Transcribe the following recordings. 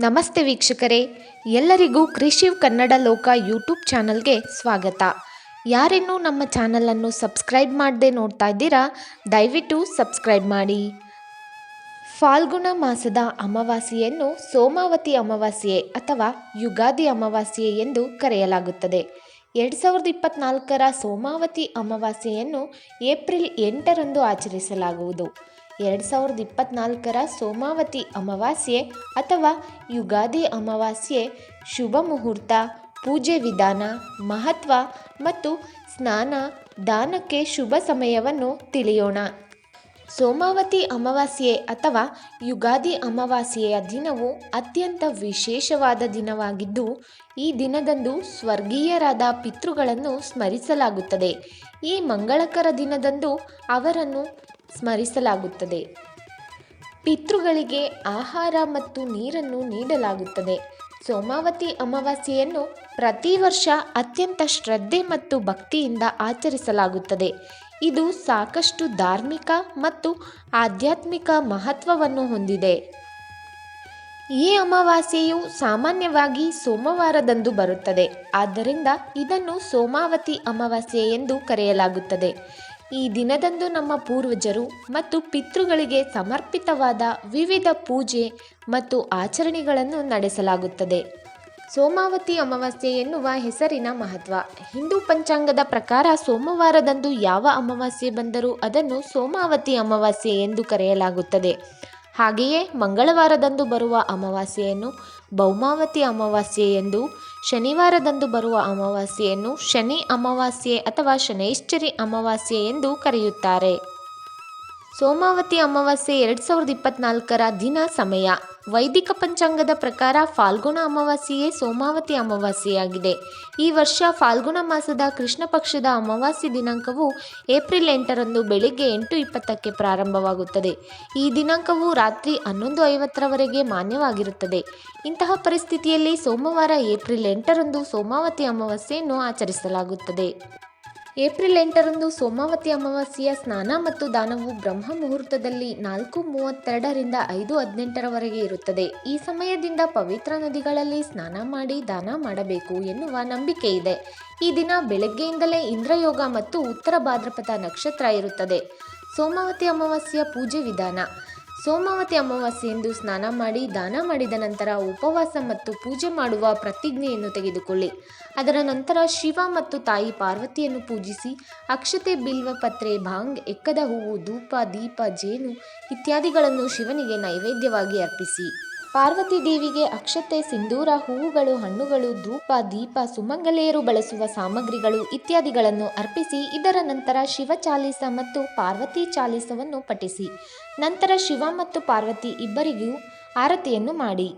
ನಮಸ್ತೆ ವೀಕ್ಷಕರೇ, ಎಲ್ಲರಿಗೂ ಕೃಷಿ ಕನ್ನಡ ಲೋಕ ಯೂಟ್ಯೂಬ್ ಚಾನಲ್ಗೆ ಸ್ವಾಗತ. ಯಾರಿನ್ನೂ ನಮ್ಮ ಚಾನಲನ್ನು ಸಬ್ಸ್ಕ್ರೈಬ್ ಮಾಡದೆ ನೋಡ್ತಾ ಇದ್ದೀರಾ, ದಯವಿಟ್ಟು ಸಬ್ಸ್ಕ್ರೈಬ್ ಮಾಡಿ. ಫಾಲ್ಗುಣ ಮಾಸದ ಅಮಾವಾಸ್ಯೆಯನ್ನು ಸೋಮಾವತಿ ಅಮಾವಾಸ್ಯೆ ಅಥವಾ ಯುಗಾದಿ ಅಮಾವಾಸ್ಯೆ ಎಂದು ಕರೆಯಲಾಗುತ್ತದೆ. 2024ರ ಸೋಮಾವತಿ ಅಮಾವಾಸ್ಯೆಯನ್ನು ಏಪ್ರಿಲ್ 8ರಂದು ಆಚರಿಸಲಾಗುವುದು. 2024ರ ಸೋಮಾವತಿ ಅಮಾವಾಸ್ಯೆ ಅಥವಾ ಯುಗಾದಿ ಅಮಾವಾಸ್ಯೆ ಶುಭ ಮುಹೂರ್ತ, ಪೂಜೆ ವಿಧಾನ, ಮಹತ್ವ ಮತ್ತು ಸ್ನಾನ ದಾನಕ್ಕೆ ಶುಭ ಸಮಯವನ್ನು ತಿಳಿಯೋಣ. ಸೋಮಾವತಿ ಅಮಾವಾಸ್ಯೆ ಅಥವಾ ಯುಗಾದಿ ಅಮಾವಾಸ್ಯೆಯ ದಿನವು ಅತ್ಯಂತ ವಿಶೇಷವಾದ ದಿನವಾಗಿದ್ದು, ಈ ದಿನದಂದು ಸ್ವರ್ಗೀಯರಾದ ಪಿತೃಗಳನ್ನು ಸ್ಮರಿಸಲಾಗುತ್ತದೆ. ಈ ಮಂಗಳಕರ ದಿನದಂದು ಅವರನ್ನು ಸ್ಮರಿಸಲಾಗುತ್ತದೆ. ಪಿತೃಗಳಿಗೆ ಆಹಾರ ಮತ್ತು ನೀರನ್ನು ನೀಡಲಾಗುತ್ತದೆ. ಸೋಮಾವತಿ ಅಮಾವಾಸ್ಯೆಯನ್ನು ಪ್ರತಿ ವರ್ಷ ಅತ್ಯಂತ ಶ್ರದ್ಧೆ ಮತ್ತು ಭಕ್ತಿಯಿಂದ ಆಚರಿಸಲಾಗುತ್ತದೆ. ಇದು ಸಾಕಷ್ಟು ಧಾರ್ಮಿಕ ಮತ್ತು ಆಧ್ಯಾತ್ಮಿಕ ಮಹತ್ವವನ್ನು ಹೊಂದಿದೆ. ಈ ಅಮಾವಾಸ್ಯೆಯು ಸಾಮಾನ್ಯವಾಗಿ ಸೋಮವಾರದಂದು ಬರುತ್ತದೆ. ಆದ್ದರಿಂದ ಇದನ್ನು ಸೋಮಾವತಿ ಅಮಾವಾಸ್ಯೆ ಎಂದು ಕರೆಯಲಾಗುತ್ತದೆ. ಈ ದಿನದಂದು ನಮ್ಮ ಪೂರ್ವಜರು ಮತ್ತು ಪಿತೃಗಳಿಗೆ ಸಮರ್ಪಿತವಾದ ವಿವಿಧ ಪೂಜೆ ಮತ್ತು ಆಚರಣೆಗಳನ್ನು ನಡೆಸಲಾಗುತ್ತದೆ. ಸೋಮಾವತಿ ಅಮಾವಾಸ್ಯೆ ಎನ್ನುವ ಹೆಸರಿನ ಮಹತ್ವ. ಹಿಂದೂ ಪಂಚಾಂಗದ ಪ್ರಕಾರ ಸೋಮವಾರದಂದು ಯಾವ ಅಮಾವಾಸ್ಯೆ ಬಂದರೂ ಅದನ್ನು ಸೋಮಾವತಿ ಅಮಾವಾಸ್ಯೆ ಎಂದು ಕರೆಯಲಾಗುತ್ತದೆ. ಹಾಗೆಯೇ ಮಂಗಳವಾರದಂದು ಬರುವ ಅಮಾವಾಸ್ಯೆಯನ್ನು ಭೌಮಾವತಿ ಅಮಾವಾಸ್ಯೆ ಎಂದು, ಶನಿವಾರದಂದು ಬರುವ ಅಮಾವಾಸ್ಯೆಯನ್ನು ಶನಿ ಅಮಾವಾಸ್ಯೆ ಅಥವಾ ಶನೈಶ್ಚರಿ ಅಮಾವಾಸ್ಯೆ ಎಂದು ಕರೆಯುತ್ತಾರೆ. ಸೋಮಾವತಿ ಅಮಾವಾಸ್ಯೆ 2024ರ ದಿನ, ಸಮಯ. ವೈದಿಕ ಪಂಚಾಂಗದ ಪ್ರಕಾರ ಫಾಲ್ಗುಣ ಅಮಾವಾಸ್ಯೆಯೇ ಸೋಮಾವತಿ ಅಮಾವಾಸ್ಯೆಯಾಗಿದೆ. ಈ ವರ್ಷ ಫಾಲ್ಗುಣ ಮಾಸದ ಕೃಷ್ಣ ಪಕ್ಷದ ಅಮಾವಾಸ್ಯೆ ದಿನಾಂಕವು ಏಪ್ರಿಲ್ 8ರಂದು ಬೆಳಿಗ್ಗೆ 8:20ಕ್ಕೆ ಪ್ರಾರಂಭವಾಗುತ್ತದೆ. ಈ ದಿನಾಂಕವು ರಾತ್ರಿ 11:50ರವರೆಗೆ ಮಾನ್ಯವಾಗಿರುತ್ತದೆ. ಇಂತಹ ಪರಿಸ್ಥಿತಿಯಲ್ಲಿ ಸೋಮವಾರ ಏಪ್ರಿಲ್ 8ರಂದು ಸೋಮಾವತಿ ಅಮಾವಾಸ್ಯೆಯನ್ನು ಆಚರಿಸಲಾಗುತ್ತದೆ. ಏಪ್ರಿಲ್ 8ರಂದು ಸೋಮಾವತಿ ಅಮಾವಾಸ್ಯೆಯ ಸ್ನಾನ ಮತ್ತು ದಾನವು ಬ್ರಹ್ಮ ಮುಹೂರ್ತದಲ್ಲಿ 4:32ರಿಂದ 5:18ರವರೆಗೆ ಇರುತ್ತದೆ. ಈ ಸಮಯದಿಂದ ಪವಿತ್ರ ನದಿಗಳಲ್ಲಿ ಸ್ನಾನ ಮಾಡಿ ದಾನ ಮಾಡಬೇಕು ಎನ್ನುವ ನಂಬಿಕೆ ಇದೆ. ಈ ದಿನ ಬೆಳಗ್ಗೆಯಿಂದಲೇ ಇಂದ್ರಯೋಗ ಮತ್ತು ಉತ್ತರ ಭಾದ್ರಪದ ನಕ್ಷತ್ರ ಇರುತ್ತದೆ. ಸೋಮಾವತಿ ಅಮಾವಾಸ್ಯೆಯ ಪೂಜೆ ವಿಧಾನ. ಸೋಮಾವತಿ ಅಮಾವಾಸ್ಯೆಯಂದು ಸ್ನಾನ ಮಾಡಿ ದಾನ ಮಾಡಿದ ನಂತರ ಉಪವಾಸ ಮತ್ತು ಪೂಜೆ ಮಾಡುವ ಪ್ರತಿಜ್ಞೆಯನ್ನು ತೆಗೆದುಕೊಳ್ಳಿ. ಅದರ ನಂತರ ಶಿವ ಮತ್ತು ತಾಯಿ ಪಾರ್ವತಿಯನ್ನು ಪೂಜಿಸಿ ಅಕ್ಷತೆ, ಬಿಲ್ವ ಪತ್ರೆ, ಭಾಂಗ್, ಎಕ್ಕದ ಹೂವು, ಧೂಪ, ದೀಪ, ಜೇನು ಇತ್ಯಾದಿಗಳನ್ನು ಶಿವನಿಗೆ ನೈವೇದ್ಯವಾಗಿ ಅರ್ಪಿಸಿ. ಪಾರ್ವತಿ ದೇವಿಗೆ ಅಕ್ಷತೆ, ಸಿಂಧೂರ, ಹೂವುಗಳು, ಹಣ್ಣುಗಳು, ಧೂಪ, ದೀಪ, ಸುಮಂಗಲೆಯರು ಬಳಸುವ ಸಾಮಗ್ರಿಗಳು ಇತ್ಯಾದಿಗಳನ್ನು ಅರ್ಪಿಸಿ ಇದರ ನಂತರ ಶಿವ ಚಾಲಿಸ ಮತ್ತು ಪಾರ್ವತಿ ಚಾಲಿಸವನ್ನು ಪಠಿಸಿ. ನಂತರ ಶಿವ ಮತ್ತು ಪಾರ್ವತಿ ಇಬ್ಬರಿಗೂ ಆರತಿಯನ್ನು ಮಾಡಿ.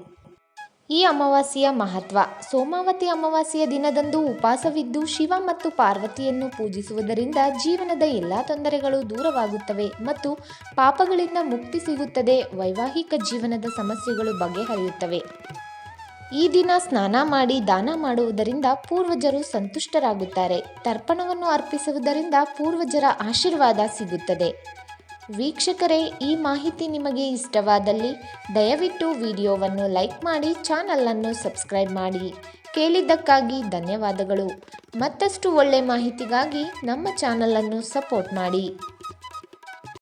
ಈ ಅಮಾವಾಸ್ಯೆಯ ಮಹತ್ವ. ಸೋಮಾವತಿ ಅಮಾವಾಸ್ಯೆಯ ದಿನದಂದು ಉಪವಾಸವಿದ್ದು ಶಿವ ಮತ್ತು ಪಾರ್ವತಿಯನ್ನು ಪೂಜಿಸುವುದರಿಂದ ಜೀವನದ ಎಲ್ಲ ತೊಂದರೆಗಳು ದೂರವಾಗುತ್ತವೆ ಮತ್ತು ಪಾಪಗಳಿಂದ ಮುಕ್ತಿ ಸಿಗುತ್ತದೆ. ವೈವಾಹಿಕ ಜೀವನದ ಸಮಸ್ಯೆಗಳು ಬಗೆಹರಿಯುತ್ತವೆ. ಈ ದಿನ ಸ್ನಾನ ಮಾಡಿ ದಾನ ಮಾಡುವುದರಿಂದ ಪೂರ್ವಜರು ಸಂತುಷ್ಟರಾಗುತ್ತಾರೆ. ತರ್ಪಣವನ್ನು ಅರ್ಪಿಸುವುದರಿಂದ ಪೂರ್ವಜರ ಆಶೀರ್ವಾದ ಸಿಗುತ್ತದೆ. ವೀಕ್ಷಕರೇ, ಈ ಮಾಹಿತಿ ನಿಮಗೆ ಇಷ್ಟವಾದಲ್ಲಿ ದಯವಿಟ್ಟು ವಿಡಿಯೋವನ್ನು ಲೈಕ್ ಮಾಡಿ, ಚಾನಲನ್ನು ಸಬ್ಸ್ಕ್ರೈಬ್ ಮಾಡಿ. ಕೇಳಿದ್ದಕ್ಕಾಗಿ ಧನ್ಯವಾದಗಳು. ಮತ್ತಷ್ಟು ಒಳ್ಳೆ ಮಾಹಿತಿಗಾಗಿ ನಮ್ಮ ಚಾನಲನ್ನು ಸಪೋರ್ಟ್ ಮಾಡಿ.